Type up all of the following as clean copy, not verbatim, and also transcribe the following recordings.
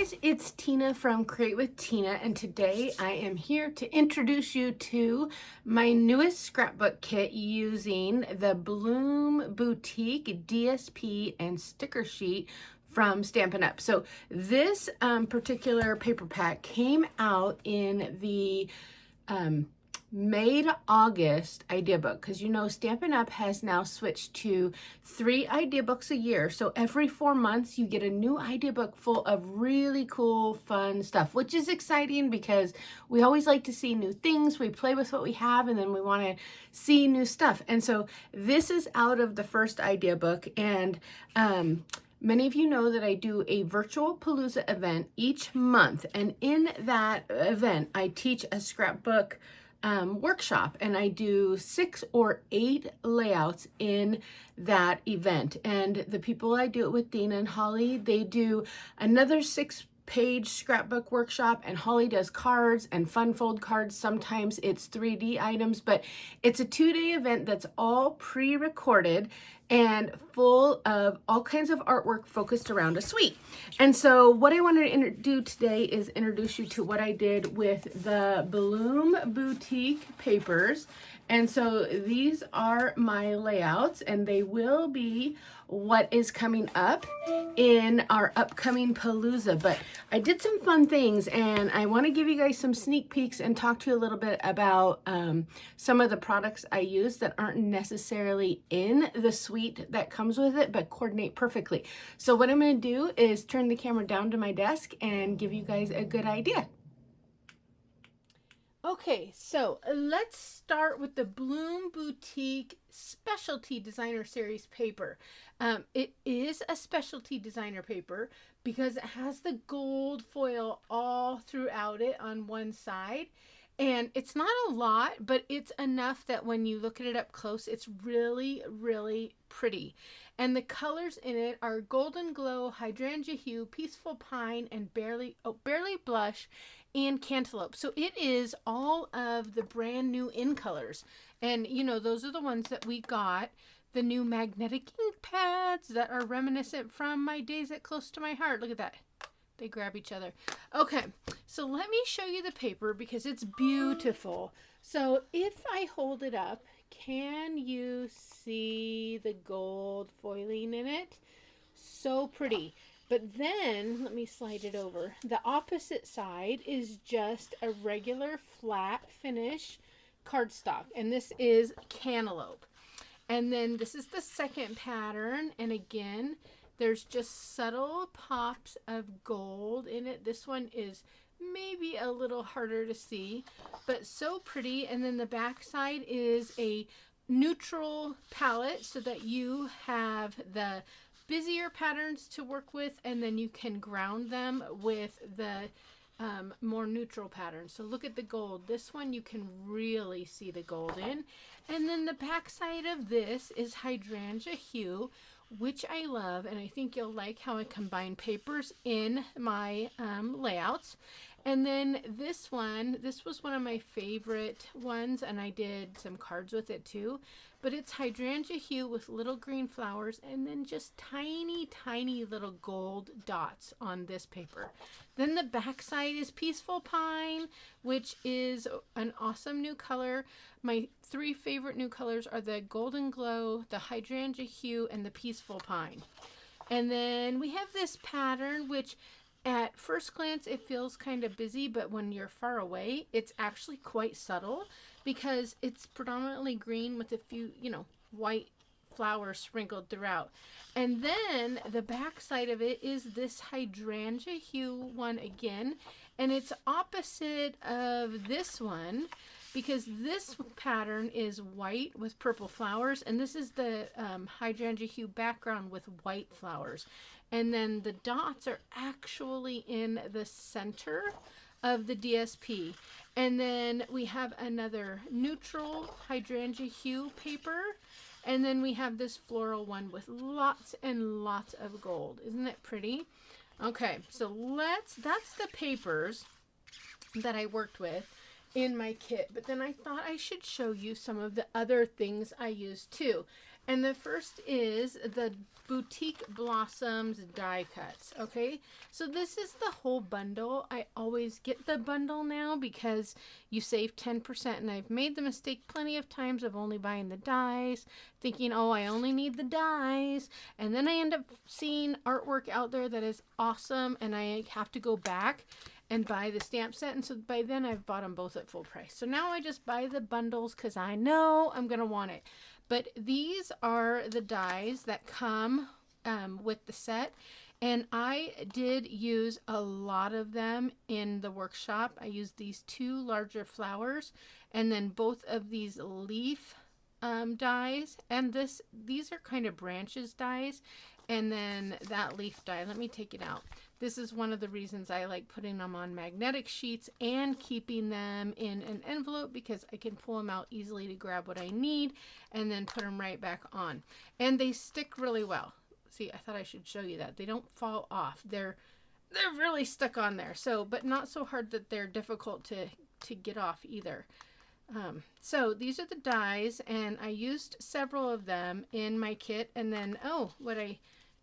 guys, it's Tina from Create with Tina, and today I am here to introduce you to my newest scrapbook kit using the Bloom Boutique DSP and sticker sheet from Stampin' Up. So this particular paper pack came out in the May to August idea book, because you know Stampin' Up has now switched to 3 idea books a year. So every 4 months you get a new idea book full of really cool, fun stuff, which is exciting because we always like to see new things. We play with what we have and then we want to see new stuff. And so this is out of the first idea book, and many of you know that I do a virtual Palooza event each month, and in that event I teach a scrapbook workshop, and I do 6 or 8 layouts in that event. And the people I do it with, Dina and Holly, they do another 6-page scrapbook workshop, and Holly does cards and fun fold cards. Sometimes it's 3D items, but it's a 2-day event that's all pre-recorded and full of all kinds of artwork focused around a suite. And so what I wanted to do today is introduce you to what I did with the Bloom Boutique papers. And so these are my layouts, and they will be what is coming up in our upcoming Palooza. But I did some fun things, and I want to give you guys some sneak peeks and talk to you a little bit about some of the products I use that aren't necessarily in the suite that comes with it, but coordinate perfectly. So what I'm going to do is turn the camera down to my desk and give you guys a good idea. Okay, so let's start with the Bloom Boutique Specialty Designer Series paper. It is a specialty designer paper because it has the gold foil all throughout it on one side. And it's not a lot, but it's enough that when you look at it up close, it's really, really pretty. And the colors in it are Golden Glow, Hydrangea Hue, Peaceful Pine, and Barely Blush, and Cantaloupe. So it is all of the brand new in colors. And you know, those are the ones that we got. The new magnetic ink pads that are reminiscent from my days at Close to My Heart. Look at that. They grab each other. Okay, so let me show you the paper because it's beautiful. So if I hold it up, can you see the gold foiling in it? So pretty. But then, let me slide it over. The opposite side is just a regular flat finish cardstock. And this is Cantaloupe. And then this is the second pattern. And again, there's just subtle pops of gold in it. This one is maybe a little harder to see, but so pretty. And then the back side is a neutral palette so that you have the busier patterns to work with, and then you can ground them with the more neutral patterns. So look at the gold. This one you can really see the gold in. And then the back side of this is Hydrangea Hue, which I love, and I think you'll like how I combine papers in my layouts. And then this was one of my favorite ones, and I did some cards with it too. But it's Hydrangea Hue with little green flowers and then just tiny, tiny little gold dots on this paper. Then the back side is Peaceful Pine, which is an awesome new color. My 3 favorite new colors are the Golden Glow, the Hydrangea Hue, and the Peaceful Pine. And then we have this pattern, which at first glance it feels kind of busy, but when you're far away, it's actually quite subtle because it's predominantly green with a few, white flowers sprinkled throughout. And then the back side of it is this Hydrangea Hue one again, and it's opposite of this one because this pattern is white with purple flowers, and this is the Hydrangea Hue background with white flowers. And then the dots are actually in the center of the DSP. And then we have another neutral Hydrangea Hue paper. And then we have this floral one with lots and lots of gold. Isn't that pretty? Okay, so that's the papers that I worked with in my kit. But then I thought I should show you some of the other things I use too. And the first is the Boutique Blossoms die cuts. Okay, so this is the whole bundle. I always get the bundle now because you save 10%, and I've made the mistake plenty of times of only buying the dies, thinking, oh, I only need the dies, and then I end up seeing artwork out there that is awesome, and I have to go back and buy the stamp set. And so by then I've bought them both at full price. So now I just buy the bundles because I know I'm going to want it. But these are the dies that come with the set. And I did use a lot of them in the workshop. I used these two larger flowers and then both of these leaf dies. And these are kind of branches dies. And then that leaf die, let me take it out. This is one of the reasons I like putting them on magnetic sheets and keeping them in an envelope, because I can pull them out easily to grab what I need and then put them right back on. And they stick really well. See, I thought I should show you that. They don't fall off. They're really stuck on there. So, but not so hard that they're difficult to get off either. So these are the dies, and I used several of them in my kit. And then, oh, what I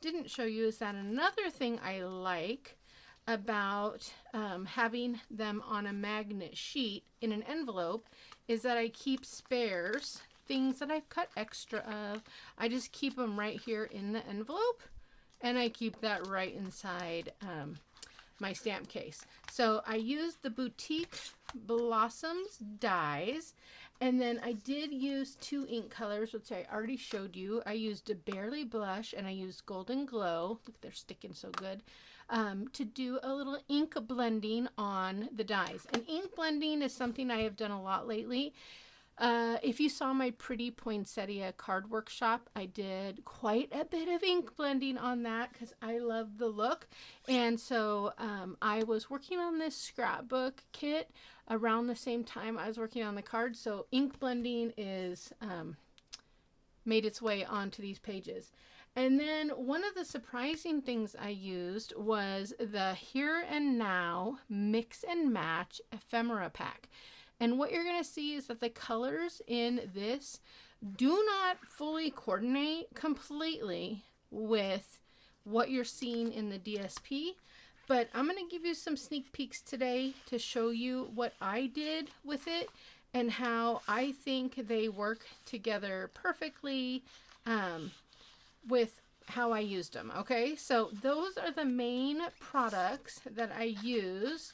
didn't show you is that another thing I like about having them on a magnet sheet in an envelope is that I keep spares, things that I've cut extra of. I just keep them right here in the envelope, and I keep that right inside my stamp case. So I used the Boutique Blossoms dies, and then I did use two ink colors, which I already showed you. I used a Barely Blush and I used Golden Glow. Look, they're sticking so good. To do a little ink blending on the dies. And ink blending is something I have done a lot lately. If you saw my Pretty Poinsettia card workshop, I did quite a bit of ink blending on that because I love the look. And so I was working on this scrapbook kit around the same time I was working on the card. So ink blending is made its way onto these pages. And then one of the surprising things I used was the Here and Now Mix and Match Ephemera pack. And what you're going to see is that the colors in this do not fully coordinate completely with what you're seeing in the DSP. But I'm going to give you some sneak peeks today to show you what I did with it and how I think they work together perfectly with how I used them. Okay, so those are the main products that I used.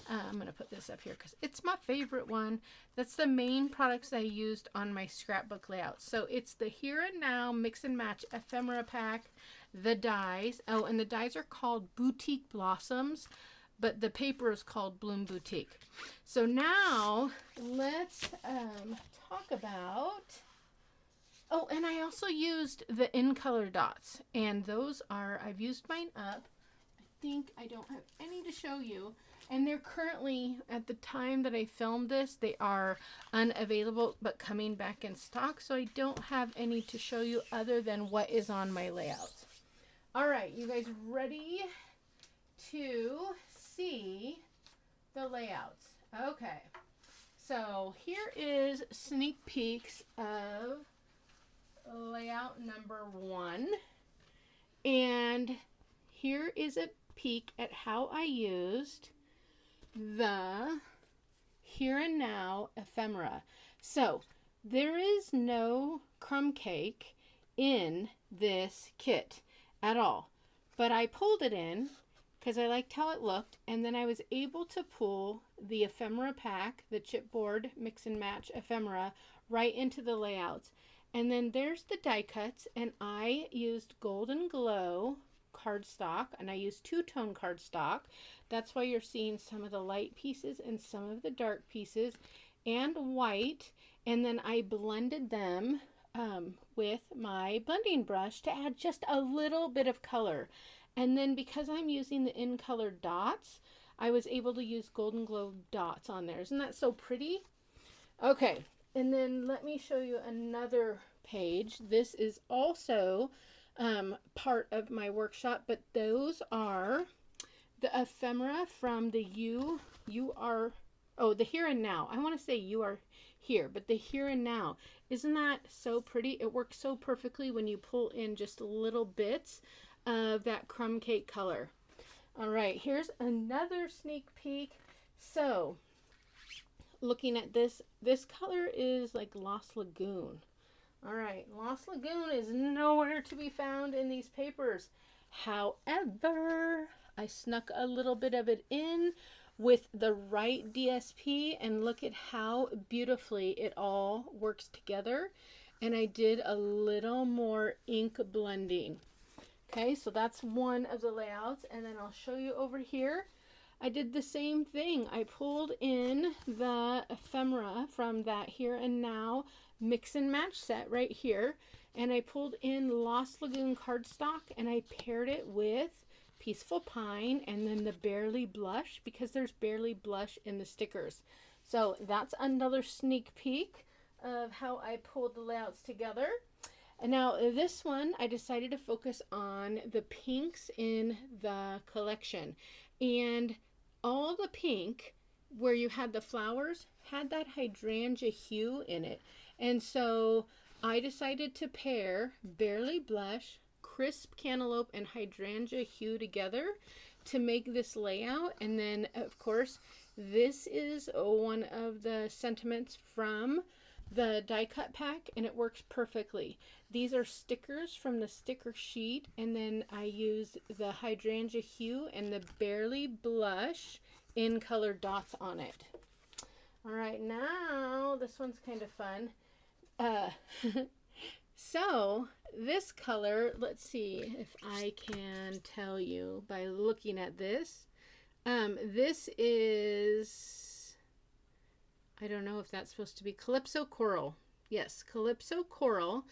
I'm going to put this up here because it's my favorite one. That's the main products I used on my scrapbook layout. So it's the Here and Now Mix and Match Ephemera pack, the dies. Oh, and the dies are called Boutique Blossoms, but the paper is called Bloom Boutique. So now let's talk about... Oh, and I also used the in-color dots, and those are, I've used mine up. I think I don't have any to show you, and they're currently, at the time that I filmed this, they are unavailable, but coming back in stock, so I don't have any to show you other than what is on my layouts. All right, you guys ready to see the layouts? Okay, so here is sneak peeks of layout number 1, and here is a peek at how I used the Here and Now Ephemera. So there is no crumb cake in this kit at all, but I pulled it in because I liked how it looked, and then I was able to pull the ephemera pack, the chipboard mix and match ephemera, right into the layouts. And then there's the die cuts, and I used Golden Glow cardstock, and I used two-tone cardstock. That's why you're seeing some of the light pieces and some of the dark pieces, and white. And then I blended them with my blending brush to add just a little bit of color. And then because I'm using the in-color dots, I was able to use Golden Glow dots on there. Isn't that so pretty? Okay. And then let me show you another page. This is also part of my workshop, but those are the ephemera from the You Are Oh, the here and now. I want to say you are here, but the here and now. Isn't that so pretty? It works so perfectly when you pull in just little bits of that crumb cake color. All right, here's another sneak peek. So, looking at this color is like Lost Lagoon. All right, Lost Lagoon is nowhere to be found in these papers. However, I snuck a little bit of it in with the right DSP, and look at how beautifully it all works together. And I did a little more ink blending. Okay, so that's one of the layouts, and then I'll show you over here. I did the same thing. I pulled in the ephemera from that Here and Now mix and match set right here, and I pulled in Lost Lagoon cardstock, and I paired it with Peaceful Pine and then the Barely Blush, because there's Barely Blush in the stickers. So that's another sneak peek of how I pulled the layouts together. And now this one, I decided to focus on the pinks in the collection. And all the pink where you had the flowers had that hydrangea hue in it. And so I decided to pair Barely Blush, Crisp Cantaloupe, and Hydrangea Hue together to make this layout. And then, of course, this is one of the sentiments from the die cut pack, and it works perfectly. These are stickers from the sticker sheet, and then I used the Hydrangea Hue and the Barely Blush in color dots on it. All right, now this one's kind of fun. So this color, let's see if I can tell you by looking at this. This is, I don't know if that's supposed to be Calypso Coral. Yes, Calypso Coral.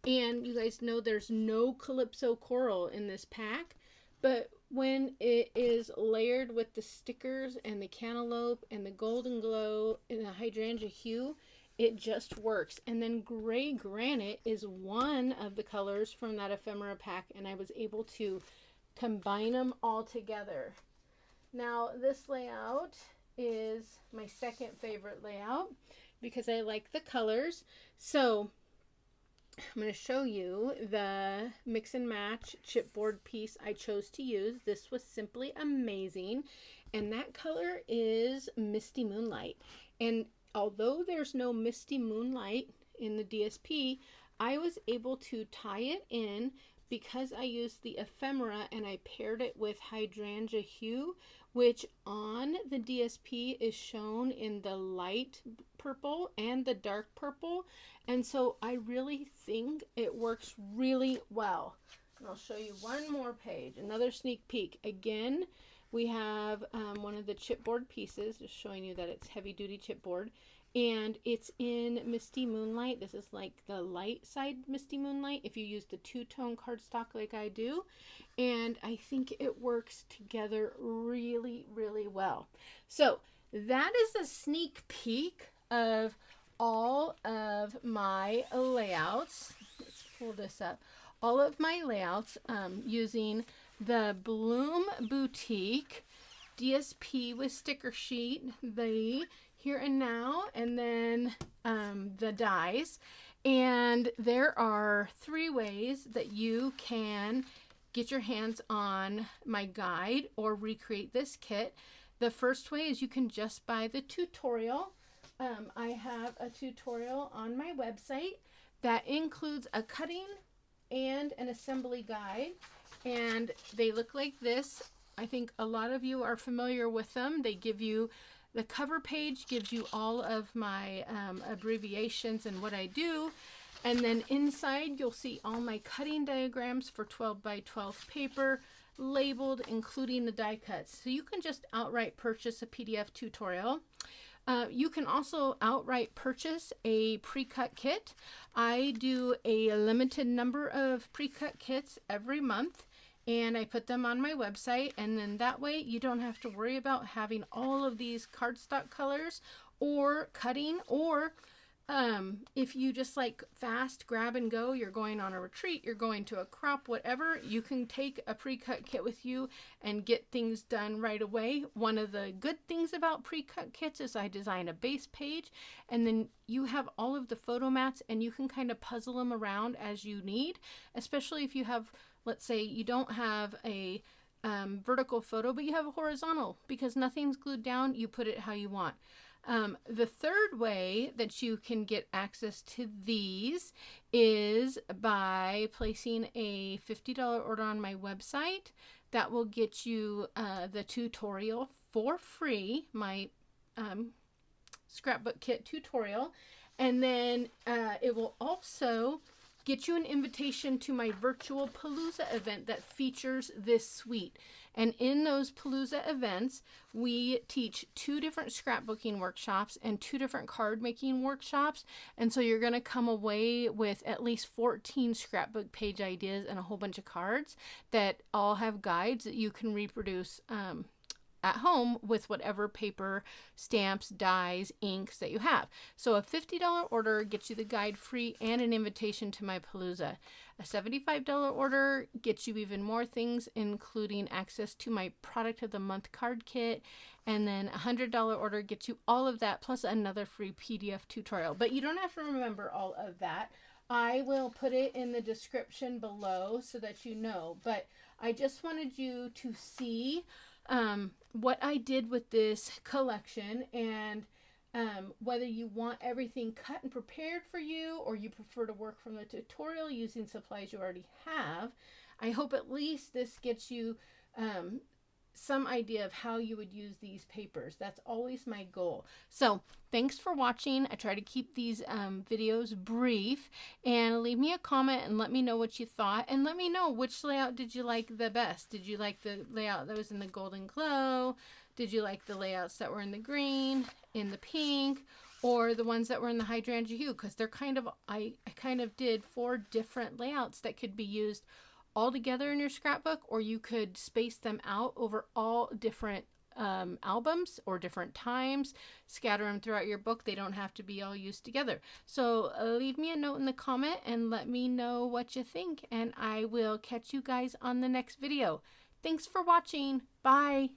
And you guys know there's no Calypso Coral in this pack, but when it is layered with the stickers and the cantaloupe and the golden glow and the hydrangea hue, it just works. And then Gray Granite is one of the colors from that ephemera pack, and I was able to combine them all together. Now this layout is my second favorite layout because I like the colors. So I'm going to show you the mix and match chipboard piece I chose to use. This was simply amazing, and that color is Misty Moonlight. And although there's no Misty Moonlight in the DSP, I was able to tie it in because I used the ephemera and I paired it with Hydrangea Hue, which on the DSP is shown in the light purple and the dark purple. And so I really think it works really well. And I'll show you one more page, another sneak peek. Again, we have one of the chipboard pieces, just showing you that it's heavy duty chipboard. And it's in Misty Moonlight. This is like the light side Misty Moonlight if you use the two-tone cardstock like I do. And I think it works together really, really well. So that is a sneak peek of all of my layouts. Let's pull this up. All of my layouts using the Bloom Boutique DSP with sticker sheet, the Here and Now, and then the dies. And there are 3 ways that you can get your hands on my guide or recreate this kit. The first way is you can just buy the tutorial. I have a tutorial on my website that includes a cutting and an assembly guide, and they look like this. I think a lot of you are familiar with them. They give you, the cover page gives you all of my abbreviations and what I do. And then inside you'll see all my cutting diagrams for 12 by 12 paper labeled, including the die cuts. So you can just outright purchase a PDF tutorial. You can also outright purchase a pre-cut kit. I do a limited number of pre-cut kits every month, and I put them on my website, and then that way you don't have to worry about having all of these cardstock colors or cutting or if you just like fast grab and go, you're going on a retreat, you're going to a crop, whatever, you can take a pre-cut kit with you and get things done right away. One of the good things about pre-cut kits is I design a base page, and then you have all of the photo mats and you can kind of puzzle them around as you need, especially if you have, let's say you don't have a vertical photo, but you have a horizontal, because nothing's glued down, you put it how you want. The third way that you can get access to these is by placing a $50 order on my website. That will get you the tutorial for free, my scrapbook kit tutorial. And then it will also get you an invitation to my virtual Palooza event that features this suite. And in those Palooza events, we teach 2 different scrapbooking workshops and 2 different card making workshops. And so you're going to come away with at least 14 scrapbook page ideas and a whole bunch of cards that all have guides that you can reproduce at home with whatever paper, stamps, dies, inks that you have. So a $50 order gets you the guide free and an invitation to my Palooza. A $75 order gets you even more things, including access to my product of the month card kit. And then a $100 order gets you all of that plus another free PDF tutorial. But you don't have to remember all of that. I will put it in the description below so that you know. But I just wanted you to see what I did with this collection, and whether you want everything cut and prepared for you or you prefer to work from the tutorial using supplies you already have. I hope at least this gets you some idea of how you would use these papers. That's always my goal. So thanks for watching. I try to keep these videos brief, and leave me a comment and let me know what you thought, and let me know which layout did you like the best. Did you like the layout that was in the golden glow? Did you like the layouts that were in the green, in the pink, or the ones that were in the hydrangea hue? Because they're kind of, I kind of did 4 different layouts that could be used all together in your scrapbook, or you could space them out over all different albums or different times, scatter them throughout your book. They don't have to be all used together. So leave me a note in the comment and let me know what you think, and I will catch you guys on the next video. Thanks for watching. Bye.